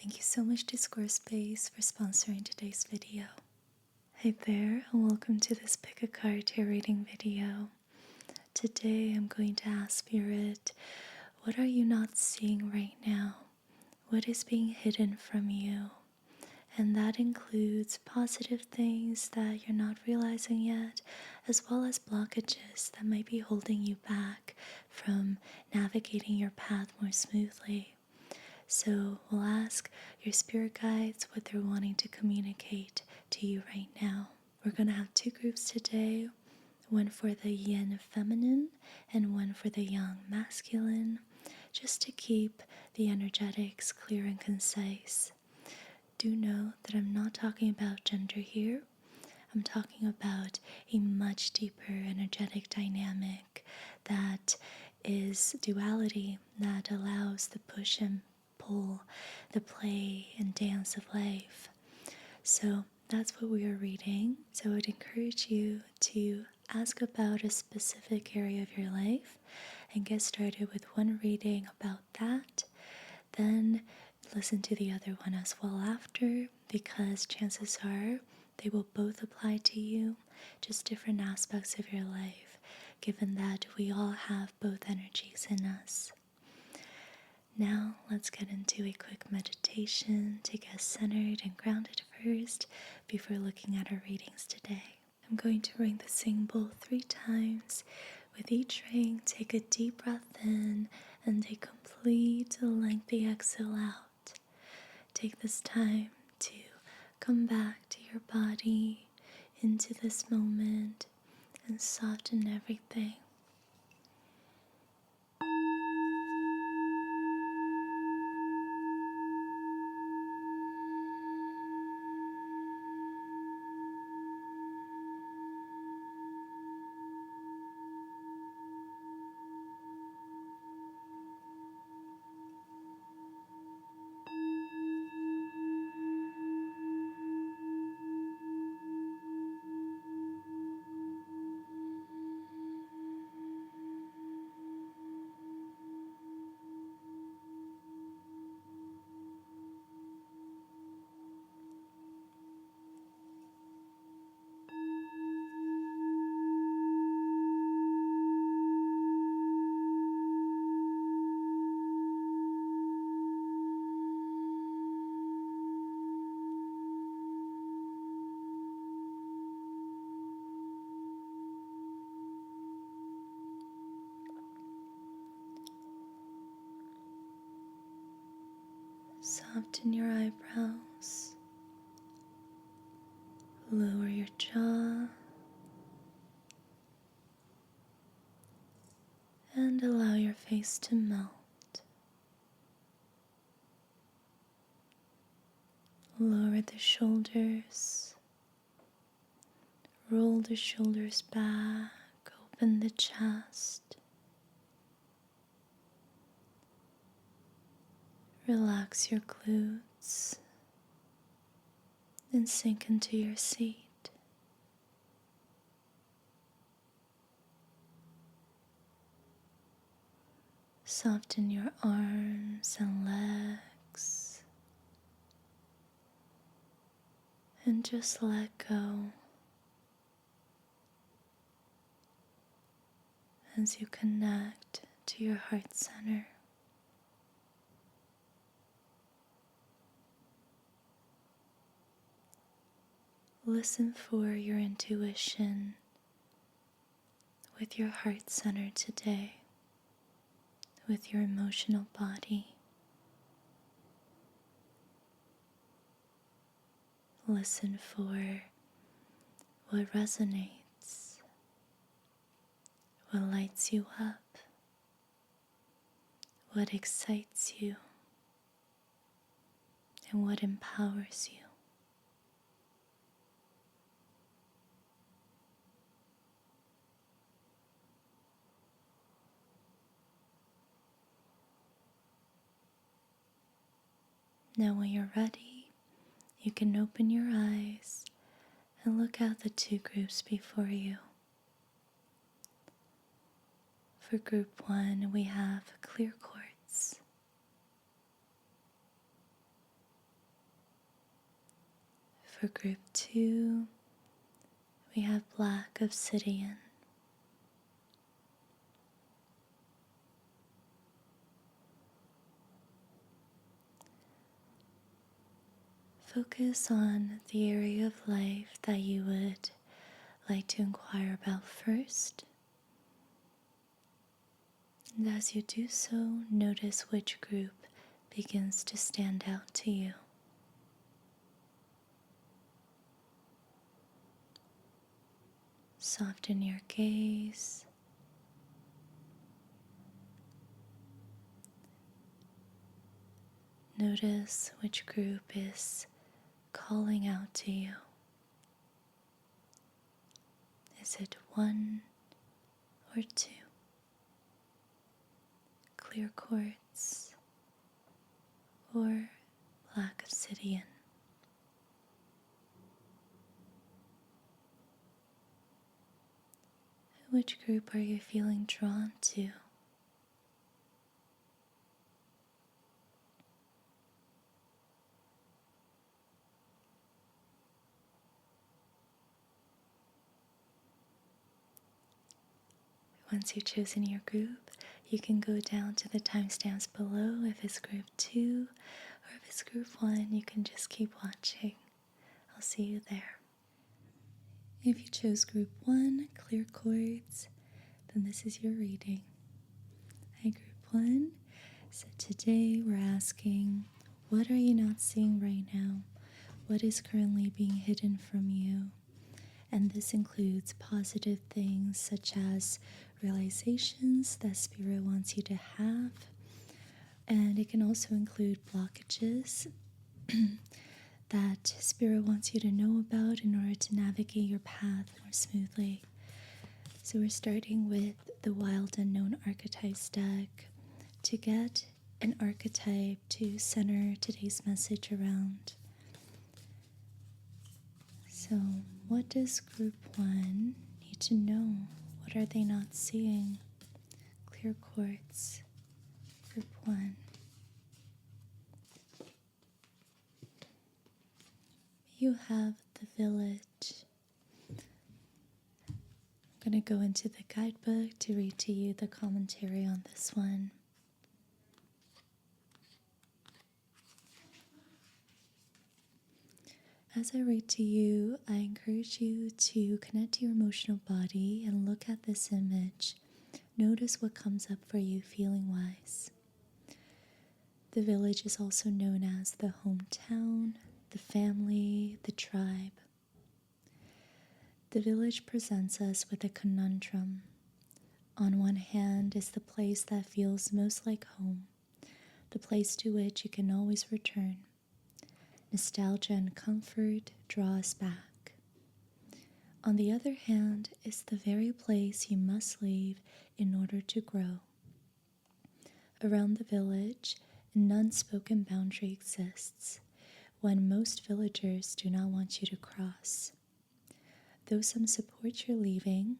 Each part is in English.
Thank you so much to Squarespace for sponsoring today's video. Hey there, and welcome to this Pick a Card Tarot reading video. Today I'm going to ask Spirit, what are you not seeing right now? What is being hidden from you? And that includes positive things that you're not realizing yet, as well as blockages that might be holding you back from navigating your path more smoothly. So we'll ask your spirit guides what they're wanting to communicate to you right now. We're going to have two groups today, one for the yin feminine and one for the yang masculine, just to keep the energetics clear and concise. Do know that I'm not talking about gender here. I'm talking about a much deeper energetic dynamic that is duality, that allows the push and pull, the play and dance of life. So that's what we are reading. So I would encourage you to ask about a specific area of your life and get started with one reading about that. Then listen to the other one as well after, because chances are they will both apply to you, just different aspects of your life, given that we all have both energies in us. Now let's get into a quick meditation to get centered and grounded first before looking at our readings today. I'm going to ring the sing bowl 3 times. With each ring, take a deep breath in and a complete lengthy exhale out. Take this time to come back to your body, into this moment, and soften everything. Soften your eyebrows, lower your jaw, and allow your face to melt. Lower the shoulders, roll the shoulders back, open the chest. Relax your glutes and sink into your seat. Soften your arms and legs and just let go as you connect to your heart center. Listen for your intuition with your heart center today, with your emotional body. Listen for what resonates, what lights you up, what excites you, and what empowers you. Now when you're ready, you can open your eyes and look at the 2 groups before you. For group 1, we have clear quartz. For group 2, we have black obsidian. Focus on the area of life that you would like to inquire about first. And as you do so, notice which group begins to stand out to you. Soften your gaze. Notice which group is calling out to you. Is it 1 or 2? Clear quartz or black obsidian? Which group are you feeling drawn to? Once you've chosen your group, you can go down to the timestamps below. If it's group 2 or if it's group 1, you can just keep watching. I'll see you there. If you chose group 1, clear quartz, then this is your reading. Hi, group 1. So today we're asking, what are you not seeing right now? What is currently being hidden from you? And this includes positive things such as realizations that Spirit wants you to have. And it can also include blockages that Spirit wants you to know about in order to navigate your path more smoothly. So we're starting with the Wild Unknown Archetypes deck to get an archetype to center today's message around. So what does group 1 need to know? What are they not seeing? Clear quartz, group 1. You have the village. I'm going to go into the guidebook to read to you the commentary on this one. As I read to you, I encourage you to connect to your emotional body and look at this image. Notice what comes up for you feeling-wise. The village is also known as the hometown, the family, the tribe. The village presents us with a conundrum. On one hand is the place that feels most like home, the place to which you can always return. Nostalgia and comfort draw us back. On the other hand is the very place you must leave in order to grow. Around the village, an unspoken boundary exists, one most villagers do not want you to cross. Though some support your leaving,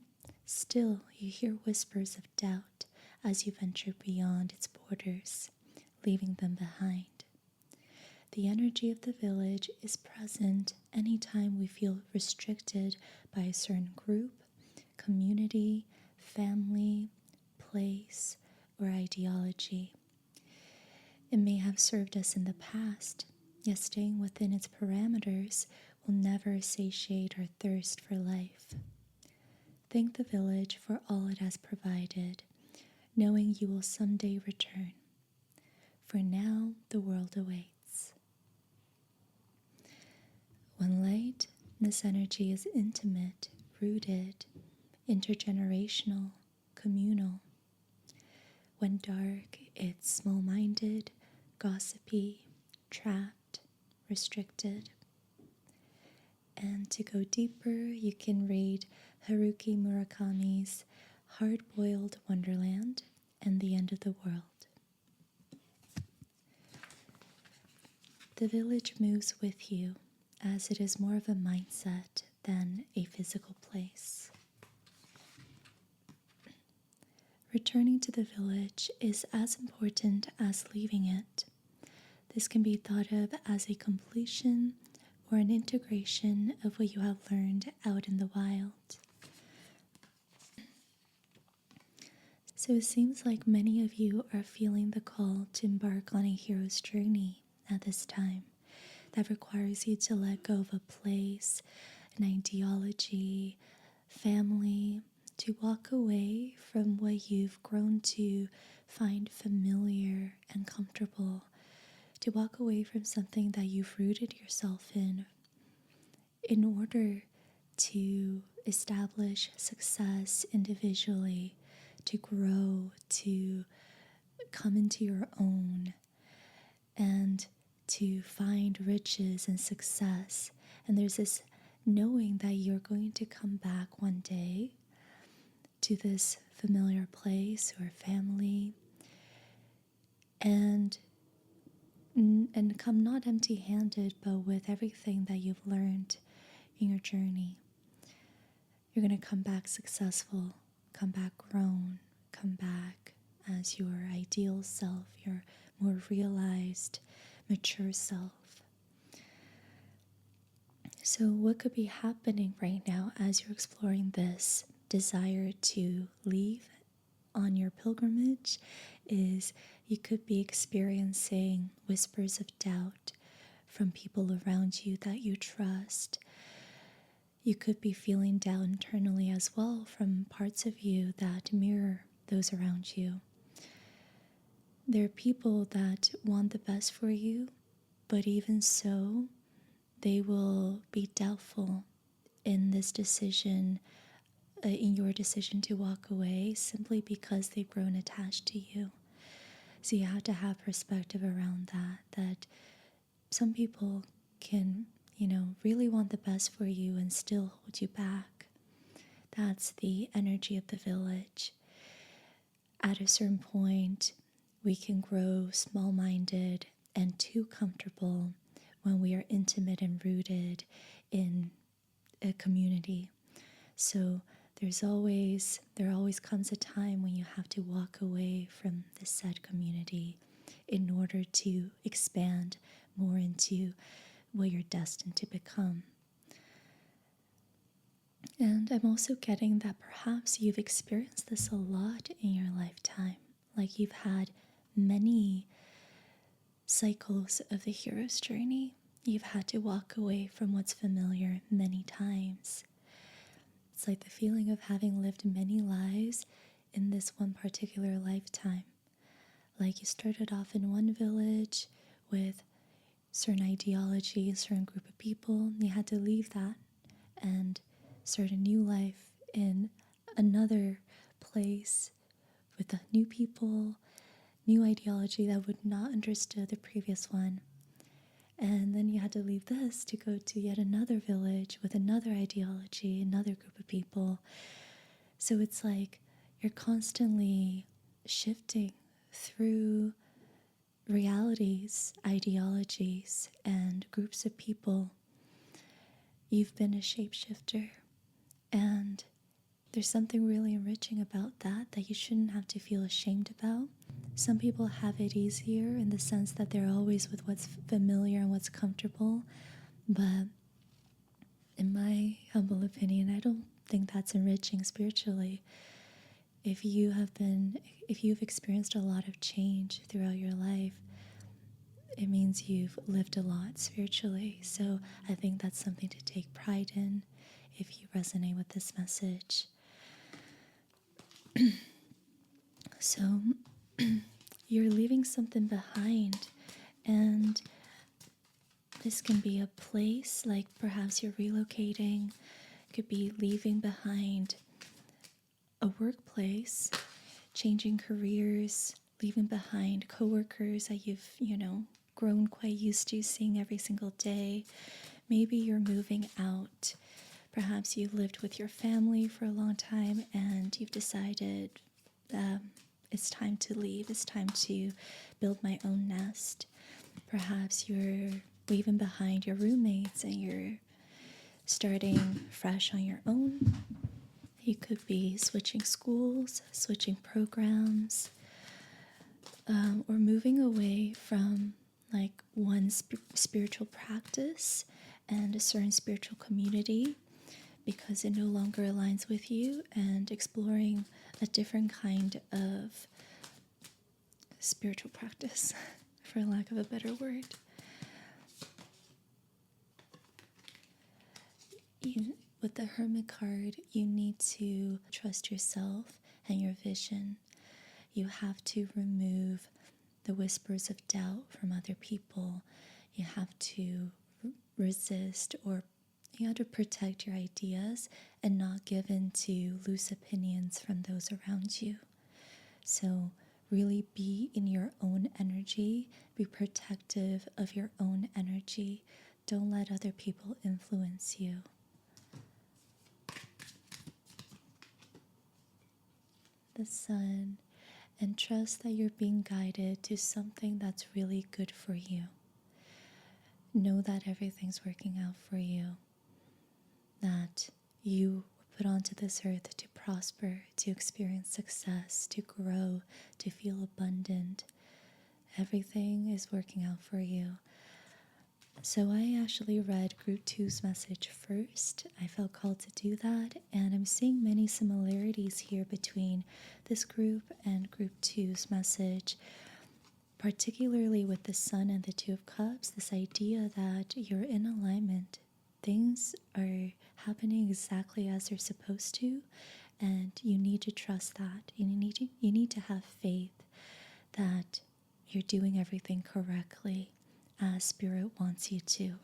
still you hear whispers of doubt as you venture beyond its borders, leaving them behind. The energy of the village is present anytime we feel restricted by a certain group, community, family, place, or ideology. It may have served us in the past, yet staying within its parameters will never satiate our thirst for life. Thank the village for all it has provided, knowing you will someday return. For now, the world awaits. When light, this energy is intimate, rooted, intergenerational, communal. When dark, it's small-minded, gossipy, trapped, restricted. And to go deeper, you can read Haruki Murakami's Hard-Boiled Wonderland and the End of the World. The village moves with you, as it is more of a mindset than a physical place. Returning to the village is as important as leaving it. This can be thought of as a completion or an integration of what you have learned out in the wild. So it seems like many of you are feeling the call to embark on a hero's journey at this time that requires you to let go of a place, an ideology, family, to walk away from what you've grown to find familiar and comfortable, to walk away from something that you've rooted yourself in order to establish success individually, to grow, to come into your own, and to find riches and success. And there's this knowing that you're going to come back one day to this familiar place or family and come not empty-handed, but with everything that you've learned in your journey. You're going to come back successful, come back grown, come back as your ideal self, your more realized, mature self. So what could be happening right now as you're exploring this desire to leave on your pilgrimage is you could be experiencing whispers of doubt from people around you that you trust. You could be feeling doubt internally as well from parts of you that mirror those around you. There are people that want the best for you, but even so, they will be doubtful in this decision, in your decision to walk away, simply because they've grown attached to you. So you have to have perspective around that some people can, really want the best for you and still hold you back. That's the energy of the village. At a certain point, we can grow small-minded and too comfortable when we are intimate and rooted in a community. So there always comes a time when you have to walk away from the said community in order to expand more into what you're destined to become. And I'm also getting that perhaps you've experienced this a lot in your lifetime. Like you've had many cycles of the hero's journey. You've had to walk away from what's familiar many times. It's like the feeling of having lived many lives in this one particular lifetime. Like you started off in one village with certain ideology, a certain group of people. You had to leave that and start a new life in another place with new people, new ideology that would not understood the previous one. And then you had to leave this to go to yet another village with another ideology, another group of people. So it's like you're constantly shifting through realities, ideologies, and groups of people. You've been a shapeshifter, and there's something really enriching about that you shouldn't have to feel ashamed about. Some people have it easier in the sense that they're always with what's familiar and what's comfortable, but in my humble opinion, I don't think that's enriching spiritually. If you've experienced a lot of change throughout your life, it means you've lived a lot spiritually. So I think that's something to take pride in if you resonate with this message. So you're leaving something behind, and this can be a place, like perhaps you're relocating. It could be leaving behind a workplace, changing careers, leaving behind coworkers that you've, grown quite used to seeing every single day. Maybe you're moving out. Perhaps you've lived with your family for a long time and you've decided it's time to leave. It's time to build my own nest. Perhaps you're leaving behind your roommates and you're starting fresh on your own. You could be switching schools, switching programs, or moving away from like one spiritual practice and a certain spiritual community because it no longer aligns with you, and exploring a different kind of spiritual practice, for lack of a better word. With the Hermit card, you need to trust yourself and your vision. You have to remove the whispers of doubt from other people. You have to resist, or you have to protect your ideas and not give in to loose opinions from those around you. So really be in your own energy. Be protective of your own energy. Don't let other people influence you. The Sun, and trust that you're being guided to something that's really good for you. Know that everything's working out for you, that you were put onto this earth to prosper, to experience success, to grow, to feel abundant. Everything is working out for you. So I actually read Group 2's message first. I felt called to do that, and I'm seeing many similarities here between this group and Group 2's message, particularly with the Sun and the Two of Cups, this idea that you're in alignment. Things are happening exactly as they're supposed to, and you need to trust that. You need to have faith that you're doing everything correctly as Spirit wants you to.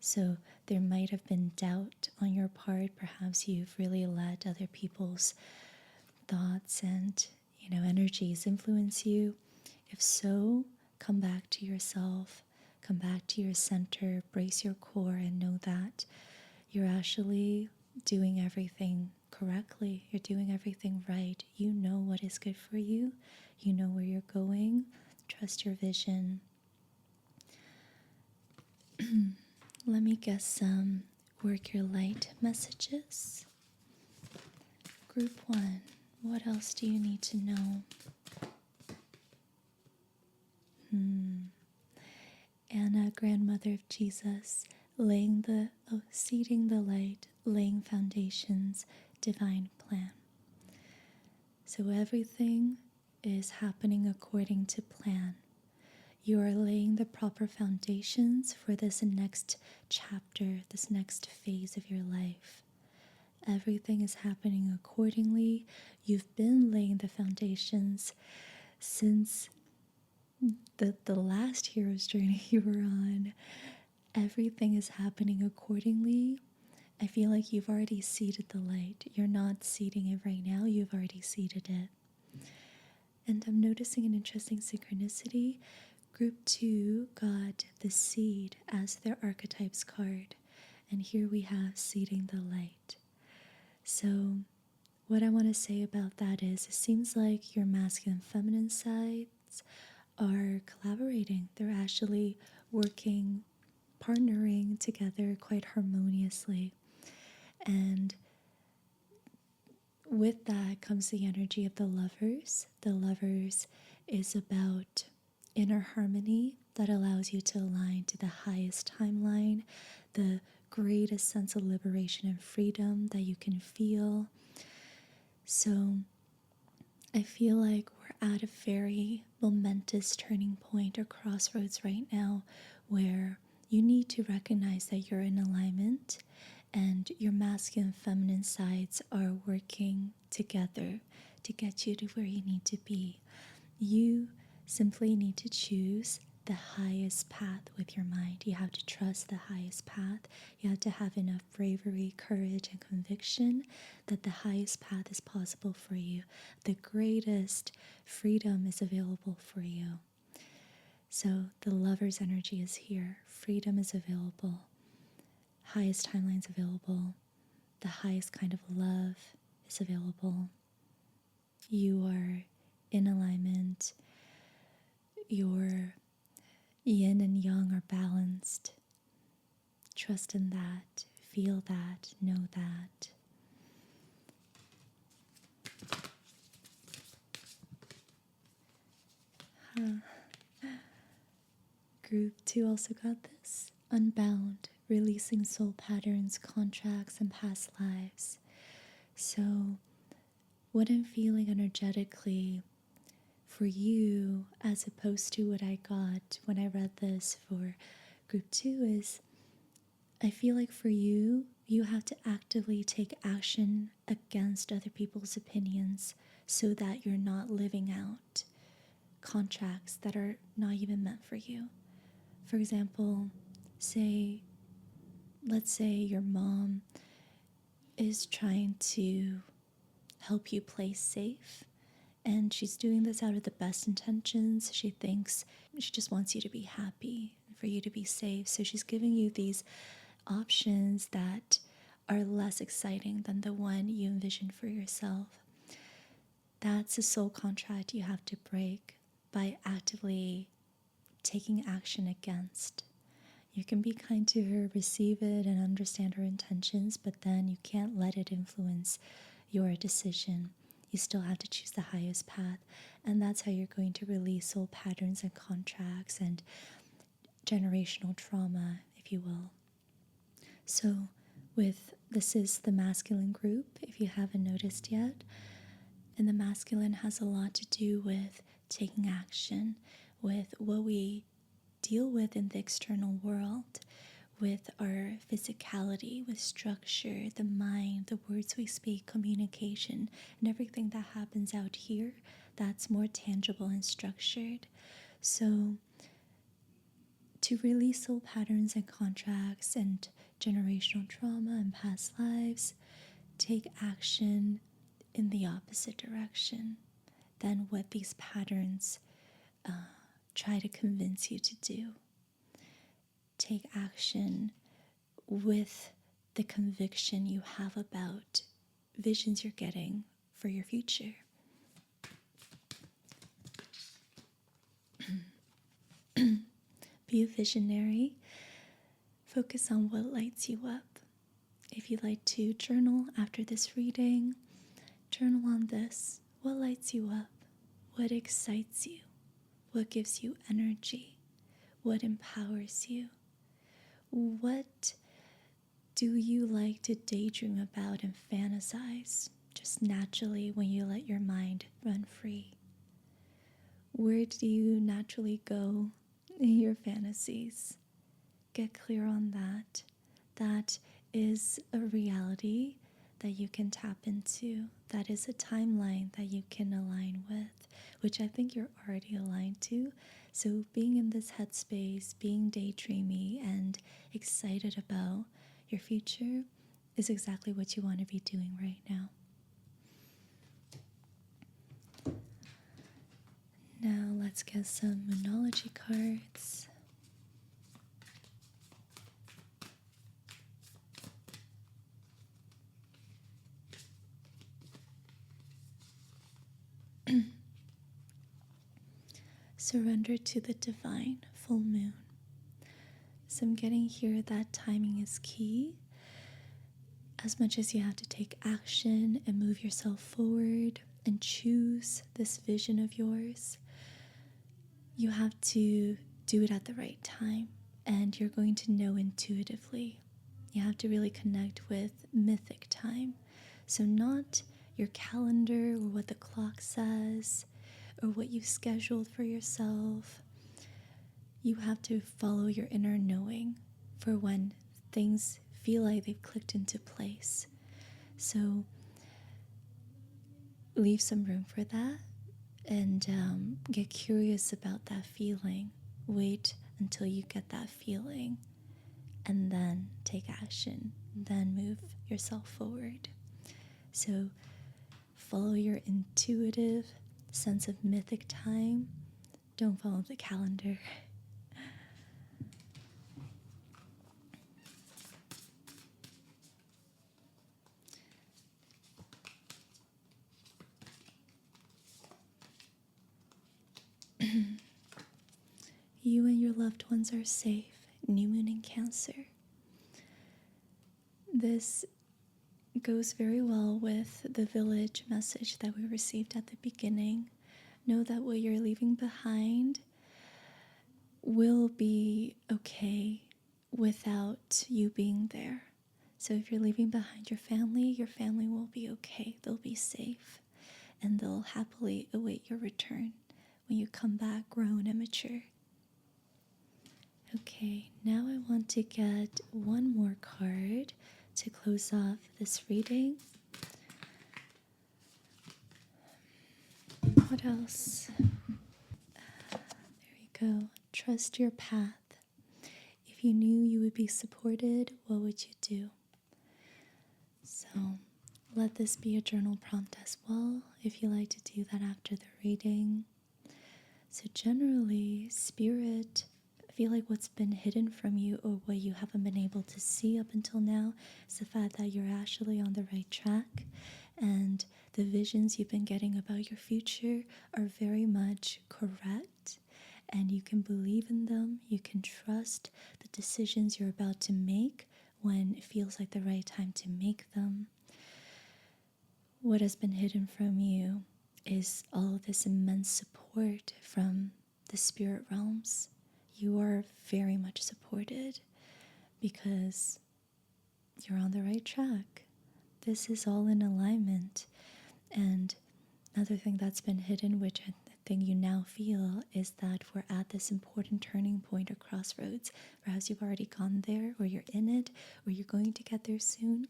So there might have been doubt on your part. Perhaps you've really let other people's thoughts and energies influence you. If so, come back to yourself, come back to your center, brace your core, and know that you're actually doing everything correctly. You're doing everything right. You know what is good for you. You know where you're going. Trust your vision. Let me get some work your light messages. Group 1, what else do you need to know? Anna, grandmother of Jesus, seeding the light, laying foundations, divine plan. So everything is happening according to plan. You are laying the proper foundations for this next chapter, this next phase of your life. Everything is happening accordingly. You've been laying the foundations since the last hero's journey you were on. Everything is happening accordingly. I feel like you've already seeded the light. You're not seeding it right now. You've already seeded it. And I'm noticing an interesting synchronicity. Group 2 got the seed as their archetypes card. And here we have seeding the light. So what I want to say about that is, it seems like your masculine and feminine sides are collaborating. They're actually working, partnering together quite harmoniously. And with that comes the energy of the Lovers. The Lovers is about inner harmony that allows you to align to the highest timeline, the greatest sense of liberation and freedom that you can feel. So I feel like we're at a very momentous turning point or crossroads right now, where you need to recognize that you're in alignment and your masculine and feminine sides are working together to get you to where you need to be. You simply need to choose the highest path with your mind. You have to trust the highest path. You have to have enough bravery, courage, and conviction that the highest path is possible for you. The greatest freedom is available for you. So the Lover's energy is here. Freedom is available. Highest timelines available. The highest kind of love is available. You are in alignment. Your yin and yang are balanced. Trust in that. Feel that. Know that. Group 2 also got this. Unbound. releasing soul patterns, contracts, and past lives. So, what I'm feeling energetically for you, as opposed to what I got when I read this for group 2, is I feel like for you, you have to actively take action against other people's opinions so that you're not living out contracts that are not even meant for you. For example, let's say your mom is trying to help you play safe, and she's doing this out of the best intentions. She thinks she just wants you to be happy, for you to be safe. So she's giving you these options that are less exciting than the one you envisioned for yourself. That's a soul contract you have to break by actively taking action against. You can be kind to her, receive it, and understand her intentions, but then you can't let it influence your decision. You still have to choose the highest path, and that's how you're going to release soul patterns and contracts and generational trauma, if you will. So, this is the masculine group, if you haven't noticed yet, and the masculine has a lot to do with taking action, with what we deal with in the external world, with our physicality, with structure, the mind, the words we speak, communication, and everything that happens out here that's more tangible and structured. So, to release soul patterns and contracts and generational trauma and past lives, take action in the opposite direction than what these patterns try to convince you to do. Take action with the conviction you have about visions you're getting for your future. Be a visionary. Focus on what lights you up. If you'd like to journal after this reading, journal on this. What lights you up? What excites you? What gives you energy? What empowers you? What do you like to daydream about and fantasize just naturally when you let your mind run free? Where do you naturally go in your fantasies? Get clear on that. That is a reality that you can tap into. That is a timeline that you can align with, which I think you're already aligned to. So being in this headspace, being daydreamy and excited about your future is exactly what you want to be doing right now. Now let's get some Moonology cards. Surrender to the divine, full moon. So I'm getting here that timing is key. As much as you have to take action and move yourself forward and choose this vision of yours, you have to do it at the right time, and you're going to know intuitively. You have to really connect with mythic time. So not your calendar or what the clock says or what you've scheduled for yourself. You have to follow your inner knowing for when things feel like they've clicked into place. So leave some room for that and get curious about that feeling. Wait until you get that feeling and then take action. Then move yourself forward. So follow your intuitive sense of mythic time. Don't follow the calendar. You and your loved ones are safe. New moon in Cancer. This goes very well with the village message that we received at the beginning. Know that what you're leaving behind will be okay. without you being there. So if you're leaving behind your family will be okay. They'll be safe, and they'll happily await your return when you come back grown and mature. Okay, now I want to get one more card to close off this reading. What else? There we go. Trust your path. If you knew you would be supported, what would you do? So let this be a journal prompt as well, if you like to do that after the reading. So generally, Spirit, I feel like what's been hidden from you or what you haven't been able to see up until now is the fact that you're actually on the right track, and the visions you've been getting about your future are very much correct, and you can believe in them. You can trust the decisions you're about to make when it feels like the right time to make them. What has been hidden from you is all of this immense support from the spirit realms. You are very much supported because you're on the right track. This is all in alignment. And another thing that's been hidden, which I think you now feel, is that we're at this important turning point or crossroads. Perhaps you've already gone there, or you're in it, or you're going to get there soon.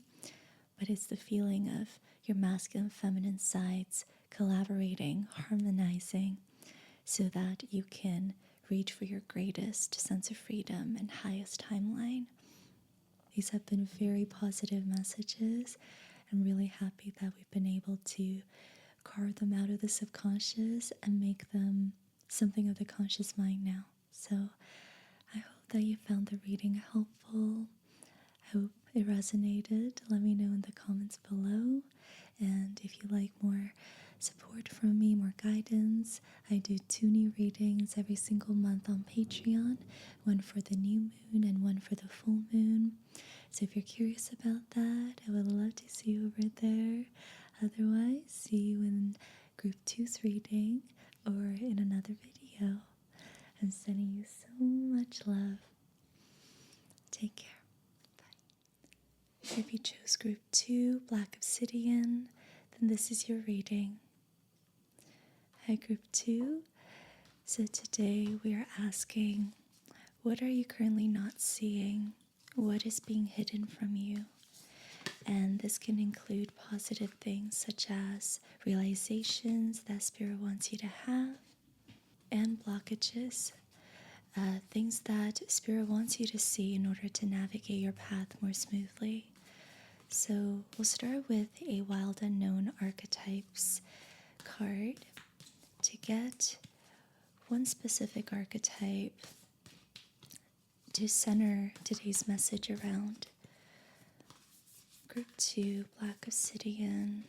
But it's the feeling of your masculine and feminine sides collaborating, harmonizing, so that you can reach for your greatest sense of freedom and highest timeline. These have been very positive messages. I'm really happy that we've been able to carve them out of the subconscious and make them something of the conscious mind now. So I hope that you found the reading helpful. I hope it resonated. Let me know in the comments below. And if you like more support from me, more guidance, I do 2 new readings every single month on Patreon, one for the new moon and one for the full moon. So if you're curious about that, I would love to see you over there. Otherwise, see you in group 2's reading or in another video. I'm sending you so much love. Take care. If you chose group 2, Black Obsidian, then this is your reading. Hi, group 2. So today we are asking, what are you currently not seeing? What is being hidden from you? And this can include positive things such as realizations that Spirit wants you to have, and blockages, things that Spirit wants you to see in order to navigate your path more smoothly. So we'll start with a Wild Unknown Archetypes card to get one specific archetype to center today's message around. Group 2, Black Obsidian.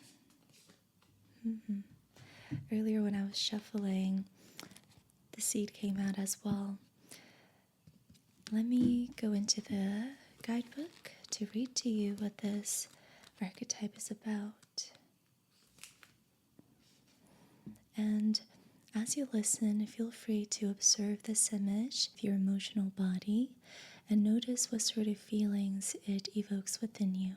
Earlier when I was shuffling, the seed came out as well. Let me go into the guidebook to read to you what this archetype is about. And as you listen, feel free to observe this image of your emotional body and notice what sort of feelings it evokes within you.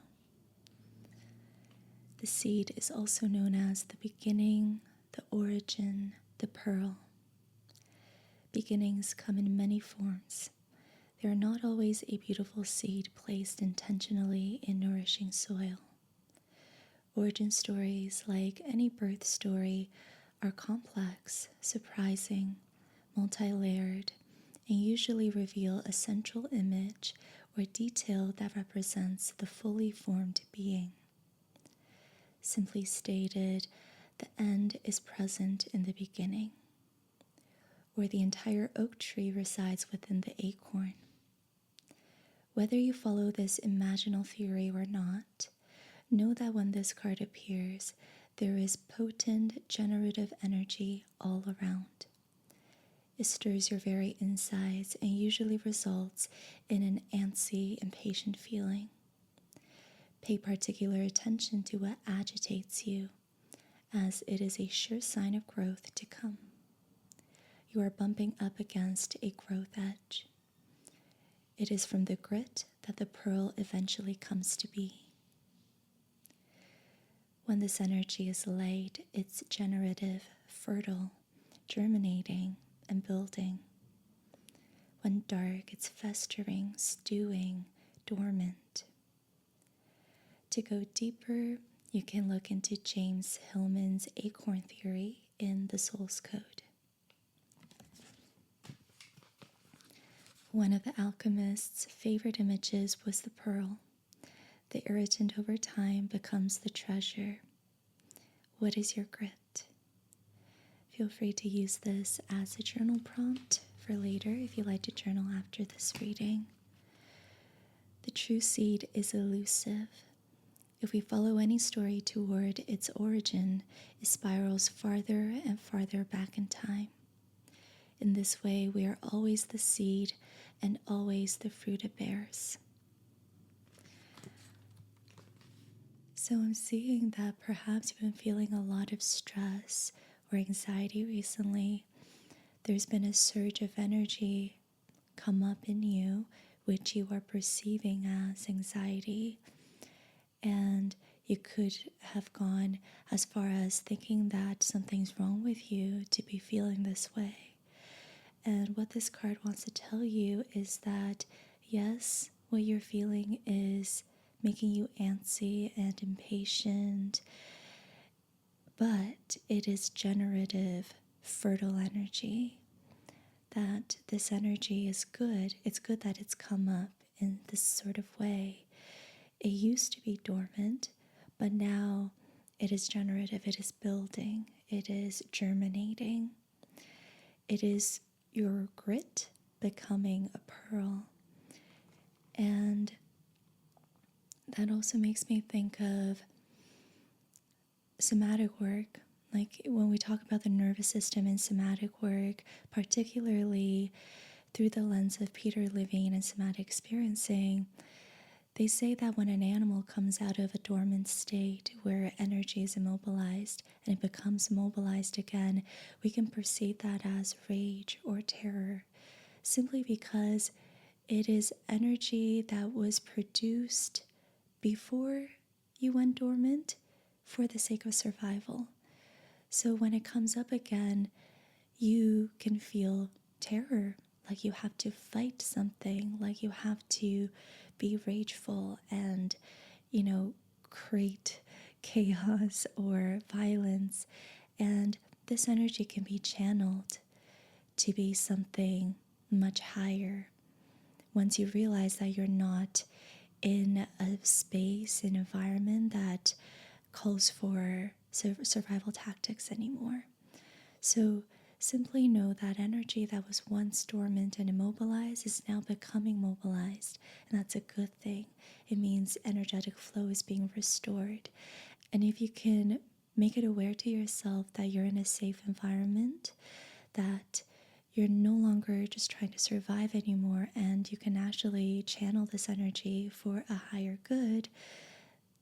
The seed is also known as the beginning, the origin, the pearl. Beginnings come in many forms. They are not always a beautiful seed placed intentionally in nourishing soil. Origin stories, like any birth story, are complex, surprising, multi-layered, and usually reveal a central image or detail that represents the fully formed being. Simply stated, the end is present in the beginning, or the entire oak tree resides within the acorn. Whether you follow this imaginal theory or not, know that when this card appears, there is potent generative energy all around. It stirs your very insides and usually results in an antsy, impatient feeling. Pay particular attention to what agitates you, as it is a sure sign of growth to come. You are bumping up against a growth edge. It is from the grit that the pearl eventually comes to be. When this energy is light, it's generative, fertile, germinating, and building. When dark, it's festering, stewing, dormant. To go deeper, you can look into James Hillman's acorn theory in The Soul's Code. One of the alchemist's favorite images was the pearl. The irritant over time becomes the treasure. What is your grit? Feel free to use this as a journal prompt for later if you'd like to journal after this reading. The true seed is elusive. If we follow any story toward its origin, it spirals farther and farther back in time. In this way, we are always the seed and always the fruit it bears. So I'm seeing that perhaps you've been feeling a lot of stress or anxiety recently. There's been a surge of energy come up in you, which you are perceiving as anxiety. And you could have gone as far as thinking that something's wrong with you to be feeling this way. And what this card wants to tell you is that, yes, what you're feeling is making you antsy and impatient, but it is generative, fertile energy. That this energy is good. It's good that it's come up in this sort of way. It used to be dormant, but now it is generative, it is building, it is germinating. It is your grit becoming a pearl. And that also makes me think of somatic work. Like when we talk about the nervous system in somatic work, particularly through the lens of Peter Levine and somatic experiencing, they say that when an animal comes out of a dormant state where energy is immobilized and it becomes mobilized again, we can perceive that as rage or terror, simply because it is energy that was produced before you went dormant for the sake of survival. So when it comes up again, you can feel terror, like you have to fight something, like you have to be rageful and, create chaos or violence. And this energy can be channeled to be something much higher once you realize that you're not in a space, an environment that calls for survival tactics anymore. So simply know that energy that was once dormant and immobilized is now becoming mobilized, and that's a good thing. It means energetic flow is being restored. And if you can make it aware to yourself that you're in a safe environment, that you're no longer just trying to survive anymore, and you can actually channel this energy for a higher good,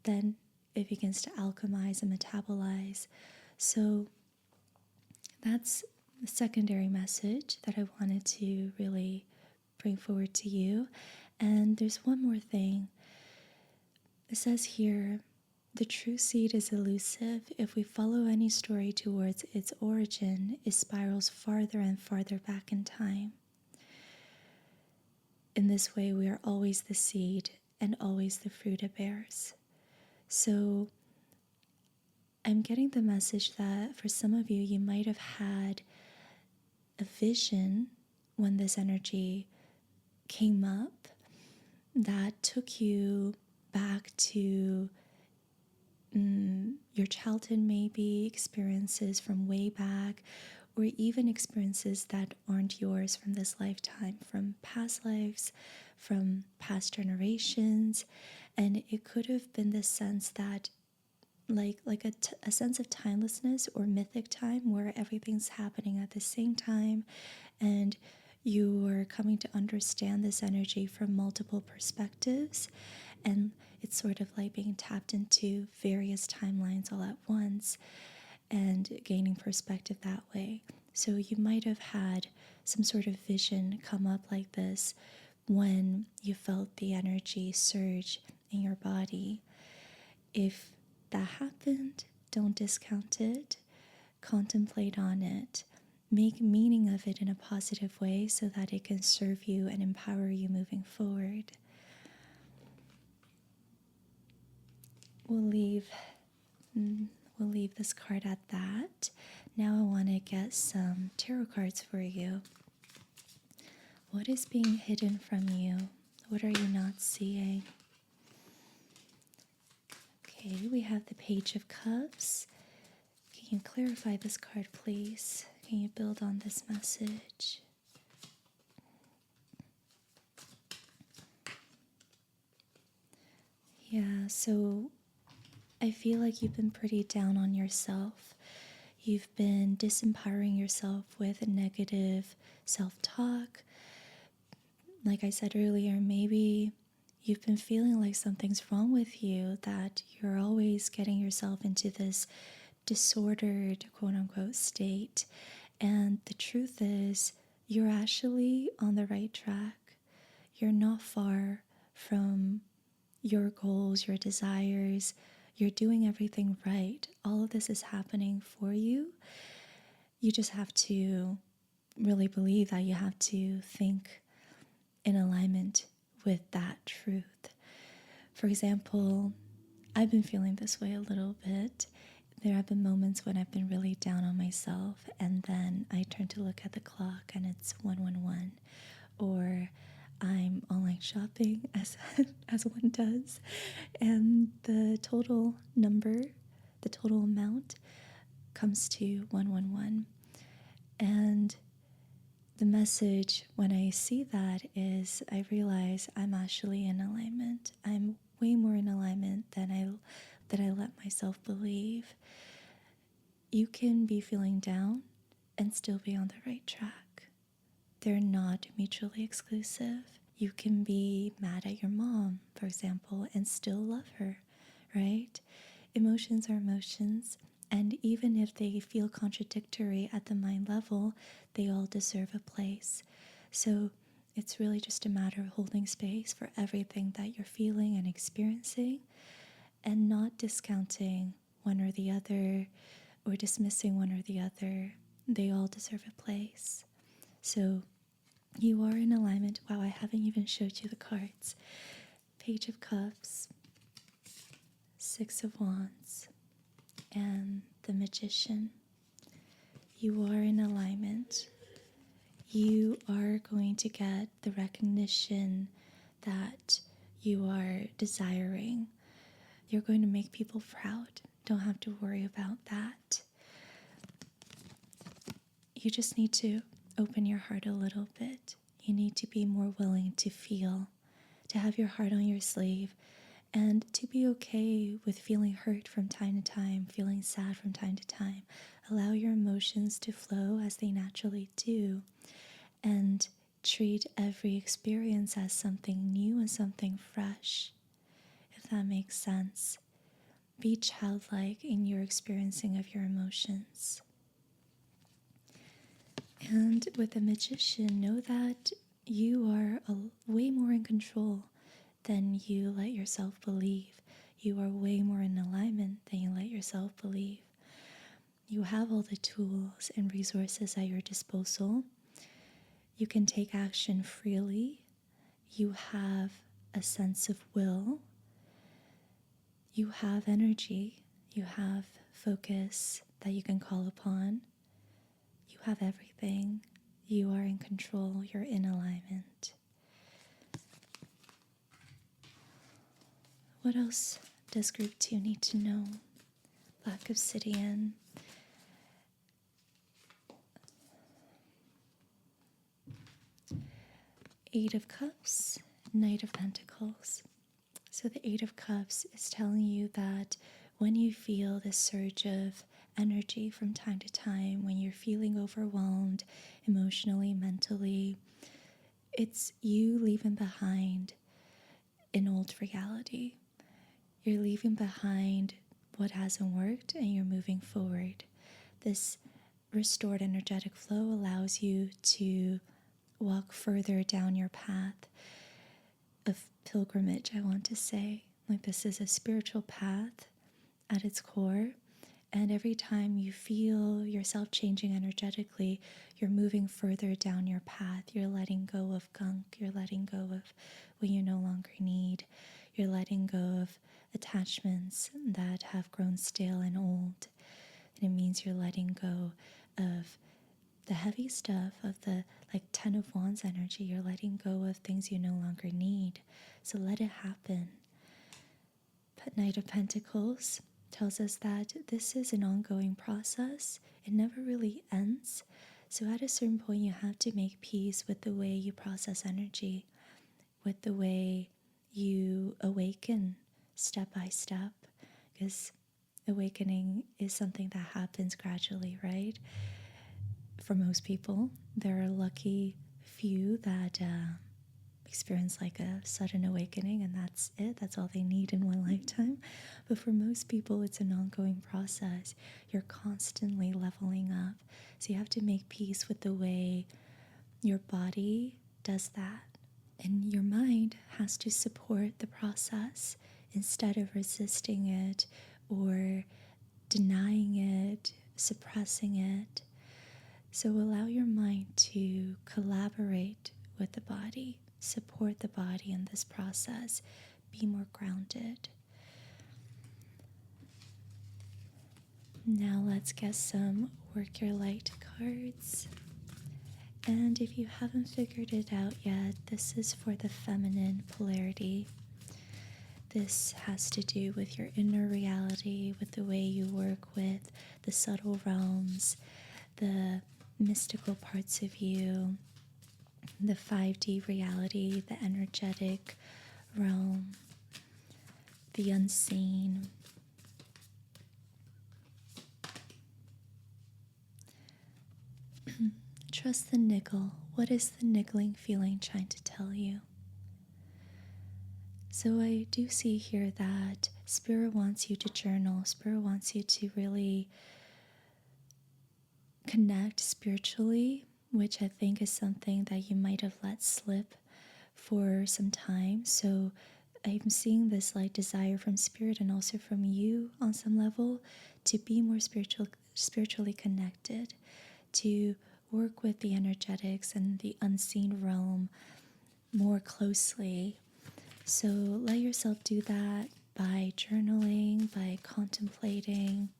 then it begins to alchemize and metabolize. So that's the secondary message that I wanted to really bring forward to you. And there's one more thing. It says here, the true seed is elusive. If we follow any story towards its origin, it spirals farther and farther back in time. In this way, we are always the seed and always the fruit it bears. So I'm getting the message that for some of you, you might have had a vision when this energy came up that took you back to your childhood, maybe experiences from way back, or even experiences that aren't yours from this lifetime, from past lives, from past generations. And it could have been this sense that like a sense of timelessness or mythic time where everything's happening at the same time, and you are coming to understand this energy from multiple perspectives, and it's sort of like being tapped into various timelines all at once and gaining perspective that way. So you might have had some sort of vision come up like this when you felt the energy surge in your body. If that happened, don't discount it, contemplate on it, make meaning of it in a positive way so that it can serve you and empower you moving forward. We'll leave this card at that. Now I want to get some tarot cards for you. What is being hidden from you? What are you not seeing? Okay, we have the Page of Cups. Can you clarify this card, please? Can you build on this message? Yeah, so I feel like you've been pretty down on yourself. You've been disempowering yourself with negative self-talk. Like I said earlier, maybe you've been feeling like something's wrong with you, that you're always getting yourself into this disordered, quote-unquote, state. And the truth is, you're actually on the right track. You're not far from your goals, your desires. You're doing everything right. All of this is happening for you. You just have to really believe that you have to think in alignment with that truth. For example, I've been feeling this way a little bit. There have been moments when I've been really down on myself, and then I turn to look at the clock and it's 111. Or I'm online shopping, as as one does, and the total number, the total amount comes to 111. And the message when I see that is I realize I'm actually in alignment. I'm way more in alignment than I let myself believe. You can be feeling down and still be on the right track. They're not mutually exclusive. You can be mad at your mom, for example, and still love her, right? Emotions are emotions, and even if they feel contradictory at the mind level, they all deserve a place. So it's really just a matter of holding space for everything that you're feeling and experiencing, and not discounting one or the other or dismissing one or the other. They all deserve a place. So you are in alignment. Wow, I haven't even showed you the cards. Page of Cups, Six of Wands, and the Magician. You are in alignment. You are going to get the recognition that you are desiring. You're going to make people proud. Don't have to worry about that. You just need to open your heart a little bit. You need to be more willing to feel, to have your heart on your sleeve, and to be okay with feeling hurt from time to time, feeling sad from time to time. Allow your emotions to flow as they naturally do, and treat every experience as something new and something fresh, if that makes sense. Be childlike in your experiencing of your emotions. And with the Magician, know that you are way more in control than you let yourself believe. You are way more in alignment than you let yourself believe. You have all the tools and resources at your disposal. You can take action freely. You have a sense of will. You have energy. You have focus that you can call upon. You have everything. You are in control. You're in alignment. What else does Group 2 need to know? Black Obsidian. Eight of Cups, Knight of Pentacles. So the Eight of Cups is telling you that when you feel this surge of energy from time to time, when you're feeling overwhelmed emotionally, mentally, it's you leaving behind an old reality. You're leaving behind what hasn't worked and you're moving forward. This restored energetic flow allows you to walk further down your path of pilgrimage, I want to say. Like, this is a spiritual path at its core. And every time you feel yourself changing energetically, you're moving further down your path. You're letting go of gunk. You're letting go of what you no longer need. You're letting go of attachments that have grown stale and old. And it means you're letting go of the heavy stuff, of the like 10 of Wands energy. You're letting go of things you no longer need. So let it happen. But Knight of Pentacles tells us that this is an ongoing process. It never really ends. So at a certain point, you have to make peace with the way you process energy, with the way you awaken step by step, because awakening is something that happens gradually, right? For most people, there are lucky few that experience like a sudden awakening, and that's it. That's all they need in one lifetime. But for most people, it's an ongoing process. You're constantly leveling up. So you have to make peace with the way your body does that. And your mind has to support the process instead of resisting it or denying it, suppressing it. So allow your mind to collaborate with the body, support the body in this process, be more grounded. Now let's get some Work Your Light cards. And if you haven't figured it out yet, this is for the feminine polarity. This has to do with your inner reality, with the way you work with the subtle realms, the mystical parts of you, the 5D reality, the energetic realm, the unseen. Trust the niggle. What is the niggling feeling trying to tell you? So I do see here that Spirit wants you to journal. Spirit wants you to really connect spiritually, which I think is something that you might have let slip for some time. So I'm seeing this like desire from Spirit and also from you on some level to be more spiritually connected, to work with the energetics and the unseen realm more closely. So let yourself do that by journaling, by contemplating.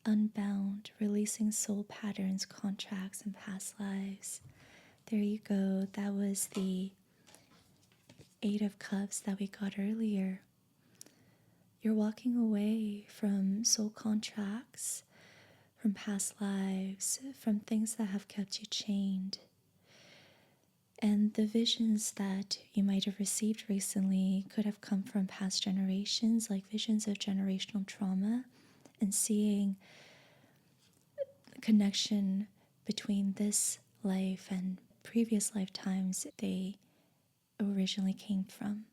Unbound, releasing soul patterns, contracts, and past lives. There you go. That was the 8 of Cups that we got earlier. You're walking away from soul contracts, from past lives, from things that have kept you chained. And the visions that you might have received recently could have come from past generations, like visions of generational trauma, and seeing the connection between this life and previous lifetimes they originally came from.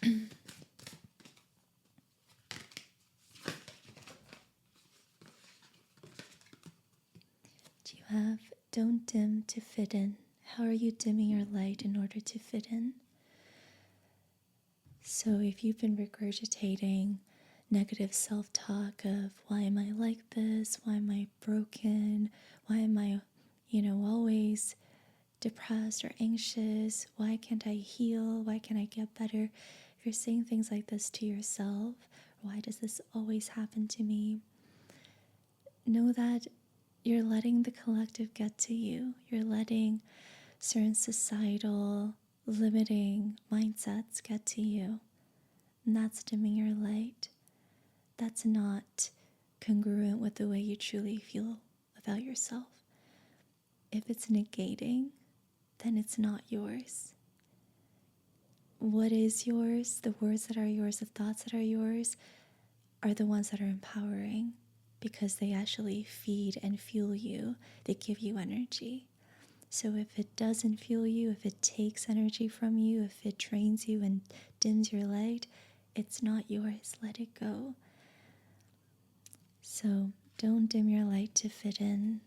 You have don't dim to fit in. How are you dimming your light in order to fit in? So if you've been regurgitating negative self-talk of why am I like this? Why am I broken? Why am I, always depressed or anxious? Why can't I heal? Why can't I get better? If you're saying things like this to yourself, why does this always happen to me? Know that you're letting the collective get to you. You're letting certain societal limiting mindsets get to you. And that's dimming your light. That's not congruent with the way you truly feel about yourself. If it's negating, then it's not yours. What is yours, the words that are yours, the thoughts that are yours, are the ones that are empowering, because they actually feed and fuel you. They give you energy. So if it doesn't fuel you, if it takes energy from you, if it drains you and dims your light, It's not yours. Let it go. So don't dim your light to fit in.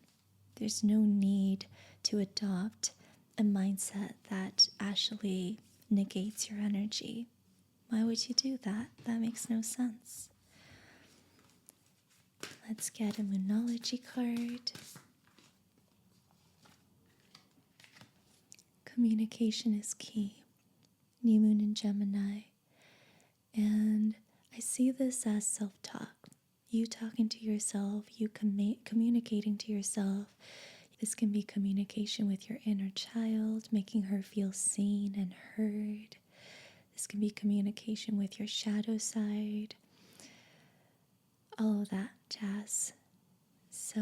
There's no need to adopt a mindset that actually negates your energy. Why would you do that? That makes no sense. Let's get a Moonology card. Communication is key. New Moon in Gemini. And I see this as self-talk. You talking to yourself, you communicating to yourself. This can be communication with your inner child, making her feel seen and heard. This can be communication with your shadow side. All of that jazz. So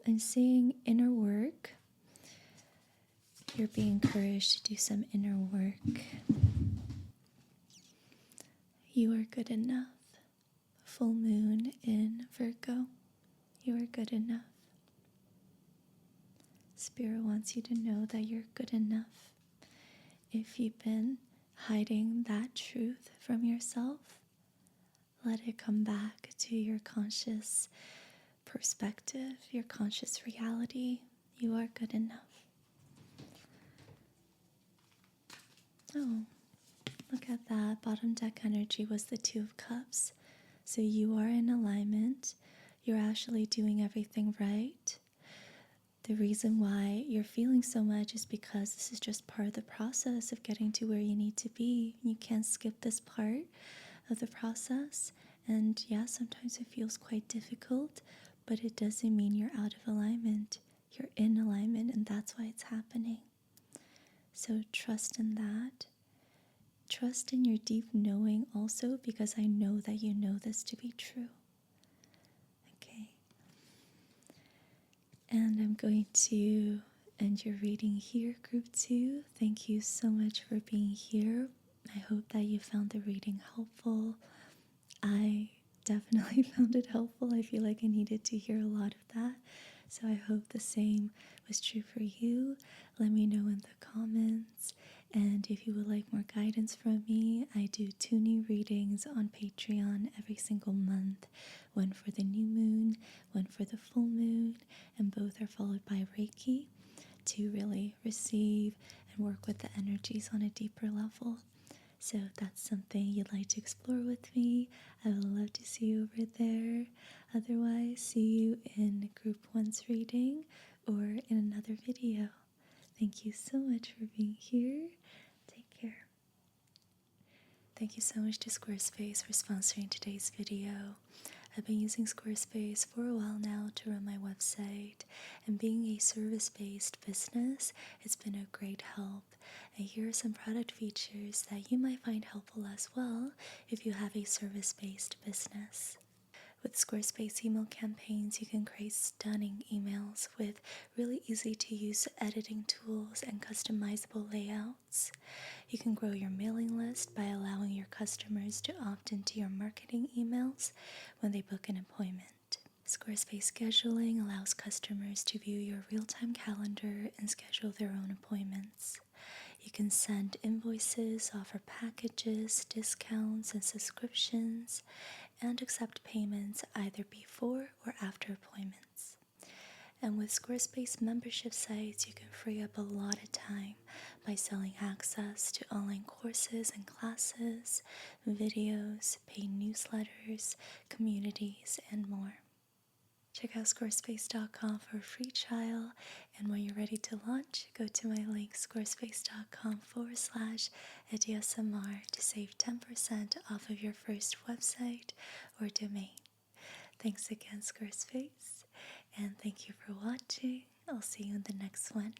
I'm seeing inner work. You're being encouraged to do some inner work. You are good enough. Full moon in Virgo. You are good enough. Spirit wants you to know that you're good enough. If you've been hiding that truth from yourself, let it come back to your conscious perspective, your conscious reality. You are good enough. Oh, look at that. Bottom deck energy was the Two of Cups. So you are in alignment. You're actually doing everything right. The reason why you're feeling so much is because this is just part of the process of getting to where you need to be. You can't skip this part of the process. And yeah, sometimes it feels quite difficult, but it doesn't mean you're out of alignment. You're in alignment, and that's why it's happening. So trust in that. Trust in your deep knowing also, because I know that you know this to be true. Okay. And I'm going to end your reading here, Group 2. Thank you so much for being here. I hope that you found the reading helpful. I definitely found it helpful. I feel like I needed to hear a lot of that. So I hope the same was true for you. Let me know in the comments. And if you would like more guidance from me, I do 2 new readings on Patreon every single month. One for the new moon, one for the full moon, and both are followed by Reiki to really receive and work with the energies on a deeper level. So if that's something you'd like to explore with me, I would love to see you over there. Otherwise, see you in Group 1's reading or in another video. Thank you so much for being here. Take care. Thank you so much to Squarespace for sponsoring today's video. I've been using Squarespace for a while now to run my website, and being a service-based business, it's been a great help. And here are some product features that you might find helpful as well if you have a service-based business. With Squarespace email campaigns, you can create stunning emails with really easy to use editing tools and customizable layouts. You can grow your mailing list by allowing your customers to opt into your marketing emails when they book an appointment. Squarespace scheduling allows customers to view your real-time calendar and schedule their own appointments. You can send invoices, offer packages, discounts, and subscriptions, and accept payments either before or after appointments. And with Squarespace membership sites, you can free up a lot of time by selling access to online courses and classes, videos, paid newsletters, communities, and more. Check out squarespace.com for a free trial, and when you're ready to launch, go to my link squarespace.com/ediyasmr to save 10% off of your first website or domain. Thanks again, Squarespace, and thank you for watching. I'll see you in the next one.